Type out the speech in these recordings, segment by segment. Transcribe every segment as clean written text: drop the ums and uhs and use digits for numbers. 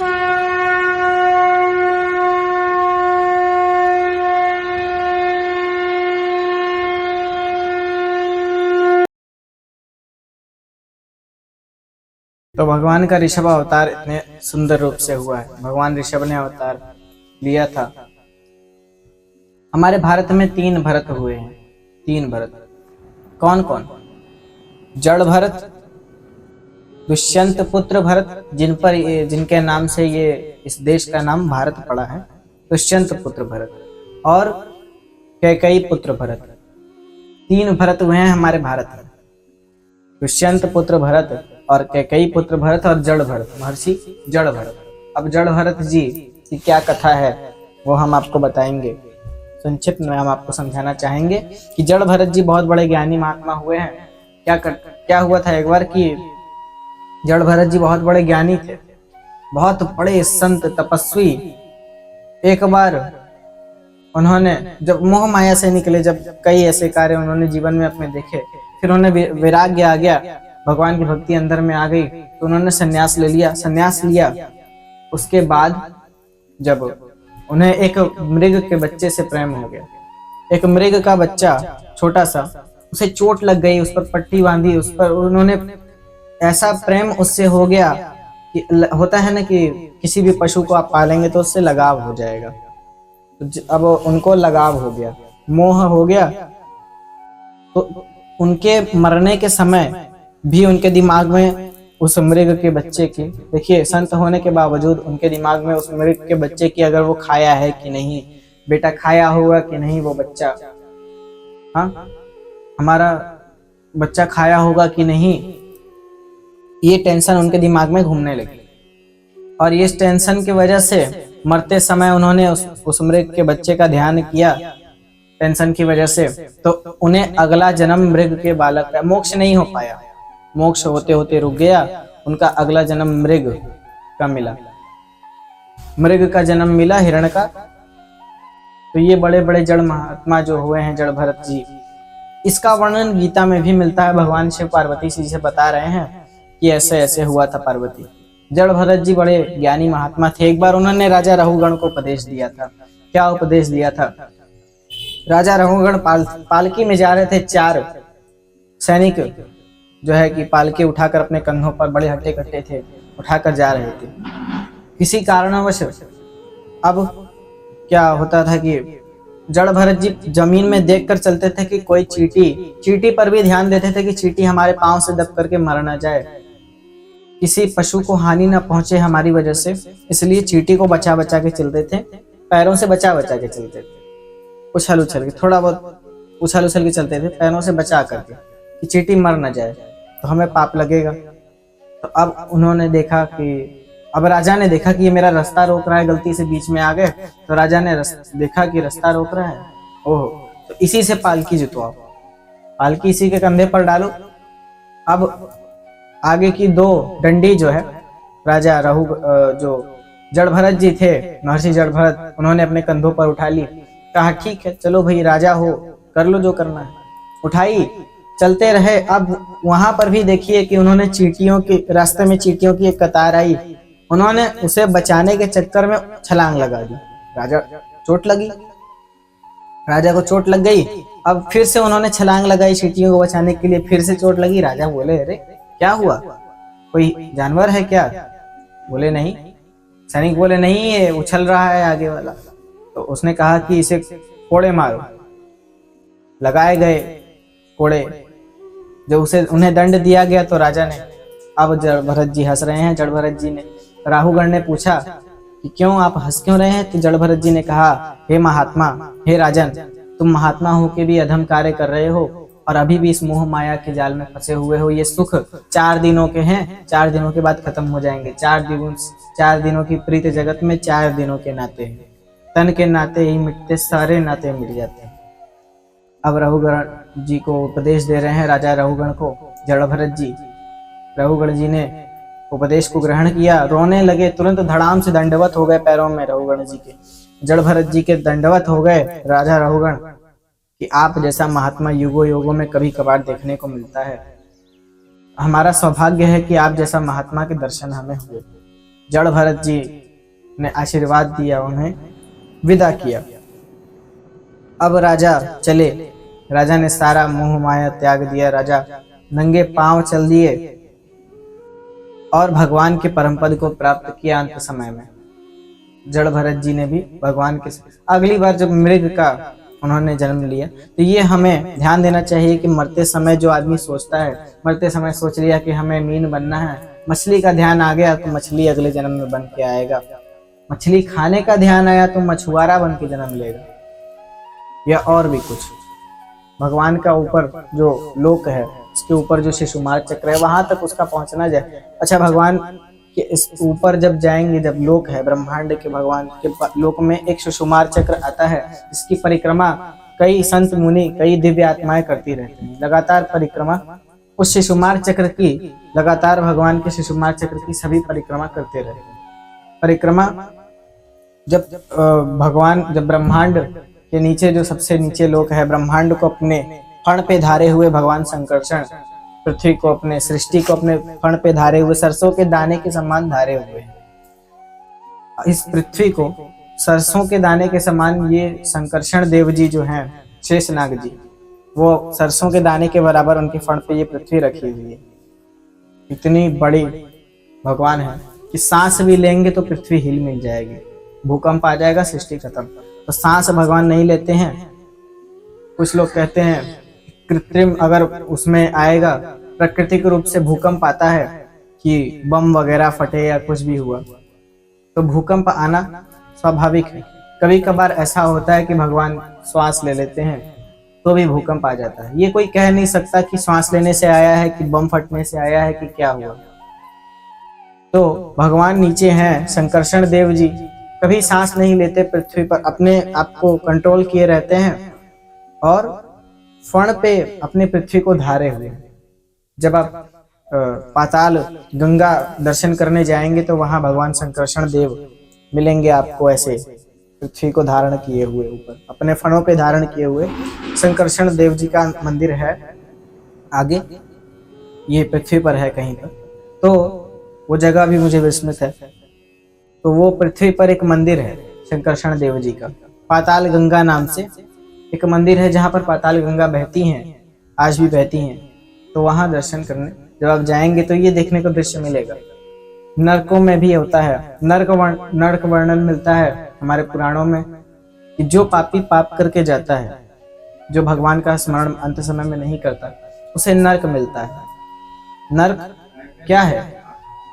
तो भगवान का ऋषभ अवतार इतने सुंदर रूप से हुआ है। भगवान ऋषभ ने अवतार लिया था। हमारे भारत में 3 भरत हुए हैं। 3 भरत कौन कौन? जड़ भरत, दुष्यंत पुत्र भरत, जिनके नाम से ये इस देश का नाम भारत पड़ा है, दुष्यंत पुत्र भरत, और कैकेयी पुत्र भरत। 3 भरत हुए हैं हमारे भारत में। दुष्यंत पुत्र भरत और कैकेयी पुत्र भरत और जड़ भरत, महर्षि जड़ भरत। अब जड़ भरत जी की क्या कथा है वो हम आपको बताएंगे। संक्षिप्त में हम आपको समझाना चाहेंगे कि जड़ भरत जी बहुत बड़े ज्ञानी महात्मा हुए हैं। क्या हुआ था एक बार कि जड़ भरत जी बहुत बड़े ज्ञानी थे, बहुत बड़े संत तपस्वी। एक बार उन्होंने जब मोह माया से निकले, जब कई ऐसे कार्य उन्होंने जीवन में अपने देखे, फिर उन्हें वैराग्य आ गया, भगवान की भक्ति अंदर में आ गई, तो उन्होंने संन्यास लिया। उसके बाद जब उन्हें एक मृग के बच्चे से प्रेम हो गया, एक मृग का बच्चा छोटा सा, उसे चोट लग गई, उस पर पट्टी बांधी, उस पर उन्होंने ऐसा प्रेम उससे हो गया कि होता है ना कि किसी भी पशु को आप पालेंगे तो उससे लगाव हो जाएगा। तो अब उनको लगाव हो गया, मोह हो गया। तो उनके मरने के समय भी उनके दिमाग में उस मृग के बच्चे की, देखिए संत होने के बावजूद उनके दिमाग में उस मृग के बच्चे की, अगर वो खाया है कि नहीं, बेटा खाया होगा कि नहीं वो बच्चा, हाँ हमारा बच्चा खाया होगा कि नहीं, ये टेंशन उनके दिमाग में घूमने लगी। और इस टेंशन की वजह से मरते समय उन्होंने उस मृग के बच्चे का ध्यान किया, टेंशन की वजह से, तो उन्हें अगला जन्म मृग के बालक का, मोक्ष नहीं हो पाया, मोक्ष होते होते रुक गया, उनका अगला जन्म मृग का मिला, मृग का जन्म मिला, हिरण का। तो ये बड़े बड़े जड़ महात्मा जो हुए हैं जड़ भरत जी, इसका वर्णन गीता में भी मिलता है। भगवान शिव पार्वती जी से बता रहे हैं कि ऐसे ऐसे हुआ था पार्वती। जड़ भरत जी बड़े ज्ञानी महात्मा थे। एक बार उन्होंने राजा रहुगण को उपदेश दिया था। क्या उपदेश दिया था? राजा रहुगण पालकी में जा रहे थे, 4 सैनिक जो है कि पालकी उठाकर अपने कंधों पर, बड़े हट्टे कट्टे थे, उठाकर जा रहे थे। किसी कारणवश अब क्या होता था कि जड़ भरत जी जमीन में देखकर चलते थे कि कोई चींटी पर भी ध्यान देते थे कि चींटी हमारे पांव से दब करके मर ना जाए, किसी पशु को हानि ना पहुंचे हमारी वजह से, इसलिए चींटी को बचा बचा के चलते थे, पैरों से बचा बचा के चलते थे, उछल उछल के, थोड़ा बहुत उछल उछल के चलते थे, पैरों से बचा करके कि चींटी मर ना जाए तो हमें पाप लगेगा। तो अब उन्होंने देखा कि, अब राजा ने देखा कि ये मेरा रास्ता रोक रहा है, गलती से बीच में आ गए, तो राजा ने देखा कि रास्ता रोक रहा है, ओह तो इसी से पालकी जुतवाओ, पालकी इसी के कंधे पर डालो। अब आगे की 2 डंडी जो है, राजा जो जड़ भरत जी थे, महर्षि जड़ भरत, उन्होंने अपने कंधों पर उठा ली। कहा ठीक है चलो भाई, राजा हो, कर लो जो करना है। उठाई, चलते रहे। अब वहां पर भी देखिए कि उन्होंने चींटियों की, रास्ते में चींटियों की एक कतार आई, उन्होंने उसे बचाने के चक्कर में छलांग लगा दी, राजा चोट लगी, राजा को चोट लग गई। अब फिर से उन्होंने छलांग लगाई चींटियों को बचाने के लिए, फिर से चोट लगी। राजा बोले अरे क्या हुआ, कोई जानवर है क्या? बोले नहीं। सैनिक बोले नहीं, ये उछल रहा है आगे वाला। तो उसने कहा कि इसे कोड़े मारो। लगाए गए कोड़े, जब उन्हें दंड दिया गया तो राजा ने, अब जड़ भरत जी हंस रहे हैं। जड़ भरत जी ने, राहुगण ने पूछा कि क्यों आप हंस क्यों रहे हैं? तो जड़ भरत जी ने कहा, हे महात्मा, हे राजन, तुम महात्मा हो के भी अधम कार्य कर रहे हो और अभी भी इस मोह माया के जाल में फंसे हुए हो। ये सुख 4 दिनों के हैं, 4 दिनों के बाद खत्म हो जाएंगे। 4 दिनों की प्रीत जगत में 4 दिनों के नाते हैं, तन के नाते ही मिटते, सारे नाते मिट जाते हैं। अब रहुगण जी को उपदेश दे रहे हैं, राजा रहुगण को जड़ भरत जी। रहुगण जी ने उपदेश को ग्रहण किया, रोने लगे, तुरंत धड़ाम से दंडवत हो गए पैरों में रहुगण जी के। जड़ भरत जी के दंडवत हो गए राजा रहुगण कि आप जैसा महात्मा युगों युगों में कभी कभार देखने को मिलता है, हमारा सौभाग्य है कि आप जैसा महात्मा के दर्शन हमें हुए। जड़ भरत जी ने आशीर्वाद दिया, उन्हें विदा किया। अब राजा चले। राजा ने सारा मोह माया त्याग दिया। राजा नंगे पांव चल दिए और भगवान के परम पद को प्राप्त किया। अंत समय में जड़ भरत जी ने भी भगवान के अगली बार जब मृग का उन्होंने जन्म लिया, तो ये हमें ध्यान देना चाहिए कि मरते समय जो आदमी सोचता है, मरते समय सोच लिया कि हमें मीन बनना है, मछली का ध्यान आ गया तो मछली अगले जन्म में बन के आएगा, मछली खाने का ध्यान आया तो मछुआरा बन के जन्म लेगा, या और भी कुछ। भगवान का ऊपर जो लोक है, उसके ऊपर जो शिशुमार चक्र है, वहां तक उसका पहुंचना जाए। अच्छा, भगवान के इस ऊपर जब जाएंगे, जब लोक है ब्रह्मांड के, भगवान के लोक में एक शिशुमार चक्र आता है, जिसकी परिक्रमा कई संत मुनि, कई दिव्य आत्माएं करती रहती हैं। लगातार परिक्रमा उस शिशुमार चक्र की, लगातार भगवान के शिशुमार चक्र की सभी परिक्रमा करते रहते हैं। परिक्रमा जब भगवान, जब ब्रह्मांड के नीचे जो सबसे नीचे लोक है, ब्रह्मांड को अपने फण पे धारे हुए भगवान संकर्षण पृथ्वी को, अपने सृष्टि को अपने फण पे धारे हुए, सरसों के दाने के समान धारे हुए हैं। इस पृथ्वी को सरसों के दाने के समान ये संकर्षण देव जी जो हैं, शेषनाग जी, वो सरसों के दाने के बराबर उनके फण पे ये पृथ्वी रखी हुई है। इतनी बड़ी भगवान है कि सांस भी लेंगे तो पृथ्वी हिल मिल जाएगी, भूकंप आ जाएगा, सृष्टि खत्म। तो सांस भगवान नहीं लेते हैं। कुछ लोग कहते हैं कृत्रिम अगर उसमें आएगा, प्राकृतिक रूप से भूकंप आता है कि बम वगैरह फटे या कुछ भी हुआ, तो भूकंप आना स्वाभाविक है। कभी कभार ऐसा होता है कि भगवान श्वास ले लेते हैं तो भी भूकंप आ जाता है। ये कोई कह नहीं सकता कि श्वास लेने से आया है, कि बम फटने से आया है, कि क्या हुआ। तो भगवान नीचे हैं, संकर्षण देव जी कभी सांस नहीं लेते, पृथ्वी पर अपने आप को कंट्रोल किए रहते हैं और फण पे अपने पृथ्वी को धारे हुए। जब आप पाताल गंगा दर्शन करने जाएंगे तो वहां भगवान संकर्षण देव मिलेंगे आपको, ऐसे पृथ्वी को धारण किए हुए, ऊपर अपने फणों पे धारण किए हुए संकर्षण देव जी का मंदिर है आगे, ये पृथ्वी पर है कहीं पर। तो वो जगह भी मुझे विस्मृत है। तो वो पृथ्वी पर एक मंदिर है संकर्षण देव जी का, पाताल गंगा नाम से एक मंदिर है, जहाँ पर पाताल गंगा बहती हैं, आज भी बहती हैं। तो वहां दर्शन करने जब आप जाएंगे तो ये देखने को दृश्य मिलेगा। नरकों में भी होता है, नरक वर्णन मिलता है हमारे पुराणों में कि जो पापी पाप करके जाता है, जो भगवान का स्मरण अंत समय में नहीं करता, उसे नरक मिलता है। नरक क्या है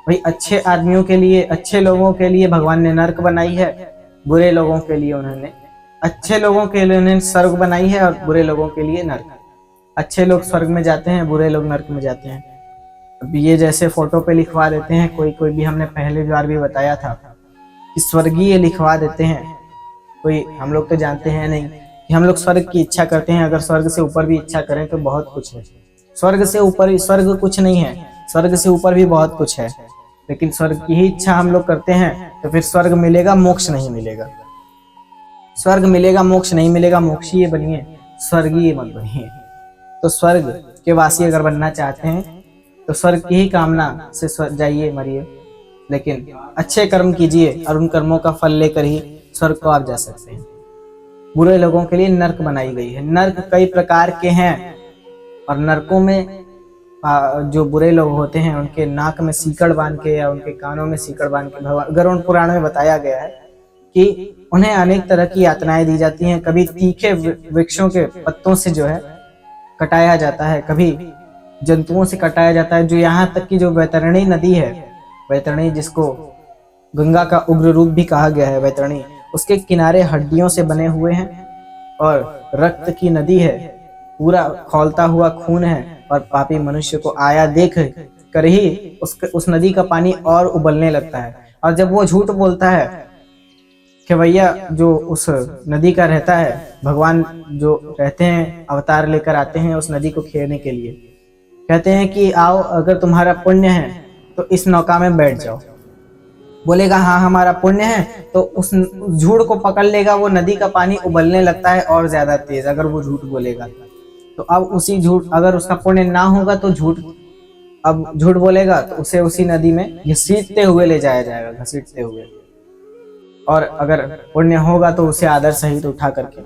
भाई? अच्छे आदमियों के लिए, अच्छे लोगों के लिए भगवान ने नरक बनाई है, बुरे लोगों के लिए उन्होंने, अच्छे लोगों के लिए उन्होंने स्वर्ग बनाई है और बुरे लोगों के लिए नरक। अच्छे लोग स्वर्ग में जाते हैं, बुरे लोग नरक में जाते हैं। अब ये जैसे फोटो पे लिखवा देते हैं, कोई कोई भी, हमने पहले बार भी बताया था कि स्वर्गीय लिखवा देते हैं। कोई, हम लोग तो जानते हैं नहीं कि हम लोग स्वर्ग की इच्छा करते हैं। अगर स्वर्ग से ऊपर भी इच्छा करें तो बहुत कुछ है। स्वर्ग से ऊपर, स्वर्ग कुछ नहीं है, स्वर्ग से ऊपर भी बहुत कुछ है, लेकिन स्वर्ग की ही इच्छा हम लोग करते हैं तो फिर स्वर्ग मिलेगा, मोक्ष नहीं मिलेगा। स्वर्ग मिलेगा, मोक्ष नहीं मिलेगा। मोक्षीय बनिए, स्वर्गीय मत बनिए। तो स्वर्ग के वासी अगर बनना चाहते हैं तो स्वर्ग की ही कामना से जाइए, मरिए, लेकिन अच्छे कर्म कीजिए और उन कर्मों का फल लेकर ही स्वर्ग को आप जा सकते हैं। बुरे लोगों के लिए नरक बनाई गई है। नरक कई प्रकार के हैं और नरकों में जो बुरे लोग होते हैं उनके नाक में सीकड़ बांध के या उनके कानों में सीकड़ बांध के, भगवान गरुड़ पुराण में बताया गया है कि उन्हें अनेक तरह की यातनाएं दी जाती हैं। कभी तीखे वृक्षों के पत्तों से जो है कटाया जाता है, कभी जंतुओं से कटाया जाता है। जो यहाँ तक कि जो वैतरणी नदी है, वैतरणी जिसको गंगा का उग्र रूप भी कहा गया है, वैतरणी, उसके किनारे हड्डियों से बने हुए हैं और रक्त की नदी है, पूरा खौलता हुआ खून है। और पापी मनुष्य को आया देख कर ही उस नदी का पानी और उबलने लगता है। और जब वो झूठ बोलता है कि भैया जो उस नदी का रहता है, भगवान जो रहते हैं अवतार लेकर आते हैं उस नदी को खेने के लिए, कहते हैं कि आओ, अगर तुम्हारा पुण्य है तो इस नौका में बैठ जाओ। बोलेगा हाँ हमारा पुण्य है, तो उस झूठ को पकड़ लेगा, वो नदी का पानी उबलने लगता है और ज्यादा तेज, अगर वो झूठ बोलेगा तो। अब उसी झूठ, अगर उसका पुण्य ना होगा तो झूठ अब झूठ बोलेगा तो उसे उसी नदी में घसीटते हुए ले जाया जाएगा, घसीटते हुए। और अगर पुण्य होगा तो उसे आदर सहित उठा करके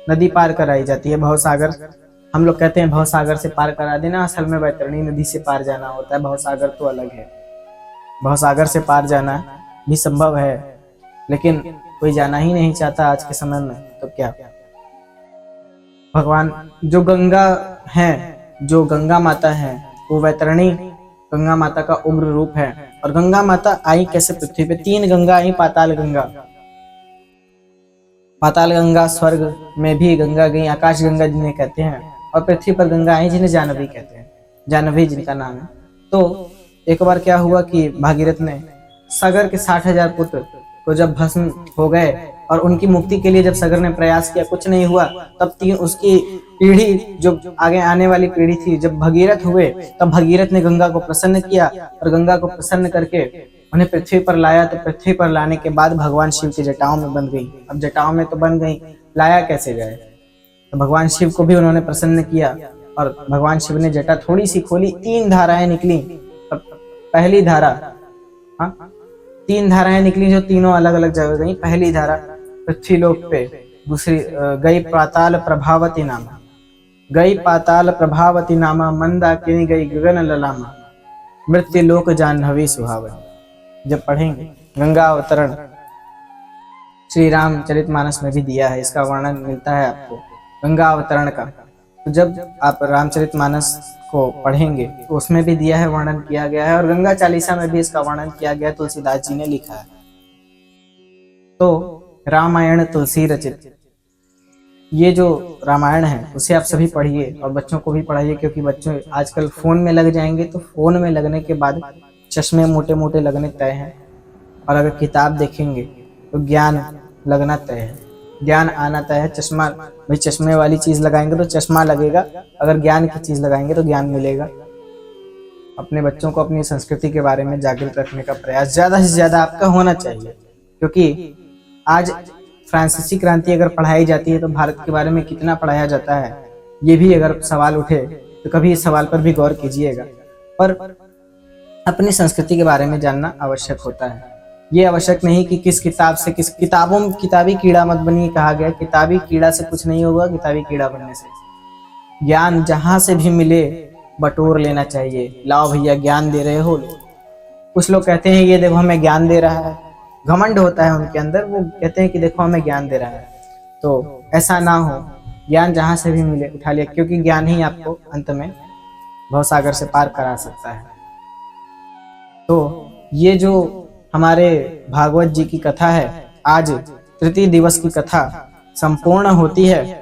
नदी पार कराई जाती है। भवसागर, हम लोग कहते हैं भवसागर से पार करा देना, असल में वैतरणी नदी से पार जाना होता है। भवसागर तो अलग है। भवसागर से पार जाना भी संभव है, लेकिन कोई जाना ही नहीं चाहता आज के समय में, तो क्या। भगवान जो गंगा है, जो गंगा माता है, वो वैतरणी गंगा माता का उग्र रूप है। और गंगा माता आई कैसे पृथ्वी पे? 3 गंगा आई। पाताल गंगा, पाताल गंगा स्वर्ग में भी गंगा गई, आकाश गंगा जिन्हें कहते हैं, और पृथ्वी पर गंगा आई जिन्हें जानवी कहते हैं, जानवी जिनका नाम है। तो एक बार क्या हुआ कि भागीरथ ने सागर के 60,000 पुत्र को जब भस्म हो गए और उनकी मुक्ति के लिए जब सागर ने प्रयास किया, कुछ नहीं हुआ, तब उसकी पीढ़ी, जो आगे आने वाली पीढ़ी थी, जब भगीरथ हुए, तब भगीरथ ने गंगा को प्रसन्न किया और गंगा को प्रसन्न करके उन्हें पृथ्वी पर लाया। तो पृथ्वी पर लाने के बाद भगवान शिव की जटाओं में बंध गई। अब जटाओं में तो बन गई, लाया कैसे जाए? तो भगवान शिव को भी उन्होंने प्रसन्न किया और भगवान शिव ने जटा थोड़ी सी खोली, 3 धाराएं निकली। पहली धारा, हाँ, 3 धाराएं निकली जो तीनों अलग अलग जगह गई। पहली धारा पृथ्वी लोक पे, दूसरी गई पाताल प्रभावती नामा, गई पाताल प्रभावती नामा, मंदाकिनी गई गगन ललामा, मृत्यु लोक जाह्नवी सुहावनी। जब पढ़ेंगे गंगा अवतरण श्री रामचरितमानस में भी दिया है, इसका वर्णन मिलता है आपको गंगा अवतरण का। तो जब आप रामचरितमानस को पढ़ेंगे तो उसमें भी दिया है, वर्णन किया गया है, और गंगा चालीसा में भी इसका वर्णन किया गया, तुलसीदास जी ने लिखा है। तो रामायण तुलसी रचित, ये जो रामायण है उसे आप सभी पढ़िए और बच्चों को भी पढ़ाइए, क्योंकि बच्चों आजकल फोन में लग जाएंगे, तो फोन में लगने के बाद चश्मे मोटे मोटे लगने तय हैं, और अगर किताब देखेंगे तो ज्ञान लगना तय है, ज्ञान आना तय है। चश्मा, भाई चश्मे वाली चीज लगाएंगे तो चश्मा लगेगा, अगर ज्ञान की चीज लगाएंगे तो ज्ञान मिलेगा। अपने बच्चों को अपनी संस्कृति के बारे में जागृत रखने का प्रयास ज्यादा से ज्यादा आपका होना चाहिए, क्योंकि आज फ्रांसीसी क्रांति अगर पढ़ाई जाती है तो भारत के बारे में कितना पढ़ाया जाता है, ये भी अगर सवाल उठे तो कभी इस सवाल पर भी गौर कीजिएगा। पर अपनी संस्कृति के बारे में जानना आवश्यक होता है। ये आवश्यक नहीं कि किस किताब से, किस किताबी कीड़ा मत बनिए, कहा गया किताबी कीड़ा से कुछ नहीं होगा, किताबी कीड़ा बनने से। ज्ञान जहां से भी मिले बटोर लेना चाहिए। लाओ भैया ज्ञान दे रहे हो। कुछ लोग कहते हैं ये देखो हमें ज्ञान दे रहा है, घमंड होता है उनके अंदर, वो कहते हैं कि देखो हमें ज्ञान दे रहा है। तो ऐसा ना हो, ज्ञान जहां से भी मिले उठा लिया, क्योंकि ज्ञान ही आपको अंत में भवसागर से पार करा सकता है। तो ये जो हमारे भागवत जी की कथा है, आज तृतीय दिवस की कथा संपूर्ण होती है।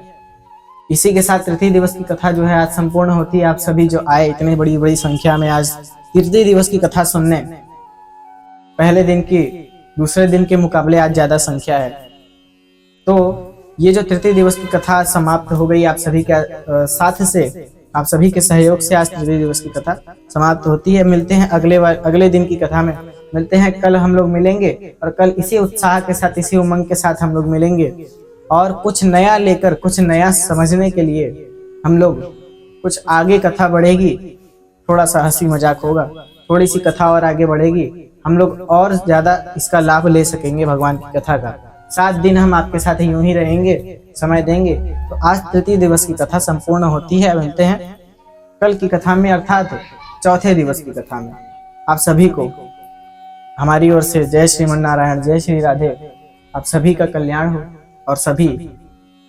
इसी के साथ तृतीय दिवस की कथा जो है आज संपूर्ण होती है। आप सभी जो आए इतनी बड़ी बड़ी संख्या में आज तृतीय दिवस की कथा सुनने, पहले दिन की दूसरे दिन के मुकाबले आज ज्यादा संख्या है। तो ये जो तृतीय दिवस की कथा समाप्त हो गई, आप सभी के साथ से, आप सभी के सहयोग से आज तृतीय दिवस की कथा समाप्त होती है। मिलते हैं अगले दिन की कथा में, मिलते हैं कल। हम लोग मिलेंगे और कल इसी उत्साह के साथ, इसी उमंग के साथ हम लोग मिलेंगे और कुछ नया लेकर, कुछ नया समझने के लिए हम लोग, कुछ आगे कथा बढ़ेगी, थोड़ा सा हंसी मजाक होगा, थोड़ी सी कथा और आगे बढ़ेगी, हम लोग और ज्यादा इसका लाभ ले सकेंगे भगवान की कथा का। 7 दिन हम आपके साथ यूं ही रहेंगे, समय देंगे। तो आज तृतीय दिवस की कथा संपूर्ण होती है। मिलते हैं कल की कथा में, अर्थात चौथे दिवस की कथा में। आप सभी को हमारी ओर से जय श्रीमन नारायण, जय श्री राधे। आप सभी का कल्याण हो और सभी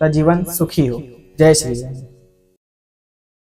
का जीवन सुखी हो। जय श्री राधे।